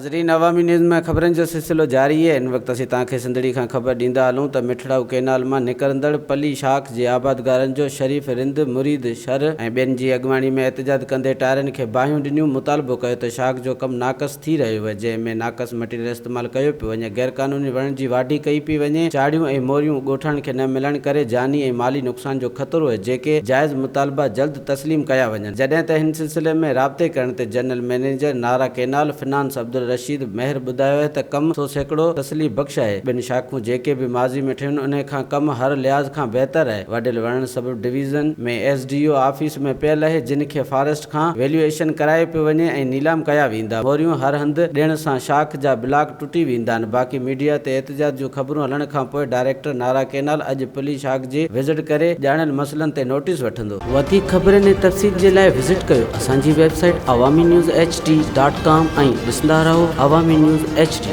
नाज़रीन, अवामी न्यूज़ में ख़बरनि जो सिलसिलो जारी है। इन वक्त असीं तव्हांखे सिंधड़ी खां ख़बर ॾींदा हलूं त मिठड़ाऊ कैनाल मां निकिरंदड़ पली शाख जे आबादगारनि जो शरीफ़ रिंद मुरीद शर ऐं ॿियनि जी अॻुवाणी में एहतजाज कंदे टायरनि खे बाहियूं ॾिनियूं। मुतालबो कयो त शाख जो कमु नाक़स थी रहियो आहे, जंहिंमें नाक़स मटीरियल इस्तेमालु कयो पियो वञे, गैरकानूनी वणनि जी वाढी कई पई वञे, चाड़ियूं ऐं मोरियूं ॻोठण खे न मिलण करे जानी ऐं माली नुक़सान जो ख़तरो आहे, जेके जाइज़ मुतालबा जल्द तस्लीम कया वञनि। जॾहिं त हिन सिलसिले में राब्ते करण ते जनरल मैनेजर नारा कैनाल फिनांस अब्दुल रशीद महर ॿुधायो आहे त कमु 100% तसलीम बख़्श आहे। ॿिनि शाखूं जेके बि माज़ी में ठहियूं उन खां कमु हर लिहाज़ खां बहितर आहे। वडियल वणन सब डिवीज़न में SDO ऑफिस में पियल आहे, जिन खे फॉरेस्ट खां वैल्यूएशन कराए पियो वञे ऐं नीलाम कया वेंदा। मोरियूं हर हंधि ॾियण सां शाख जा ब्लॉक टुटी वेंदा आहिनि। बाक़ी मीडिया ते एहतजाज जूं ख़बरूं हलण खां पोइ डायरेक्टर नारा कैनाल अॼु पुली शाख जे विज़िट करे ॼाणियल मसइलनि ते नोटिस वठंदो। वधीक ख़बरनि ऐं तफ़सील जे लाइ विज़िट कयो असांजी वेबसाइट awamiNewsHD.com ऐं ॾिसंदा रहो अवामी न्यूज़ HD।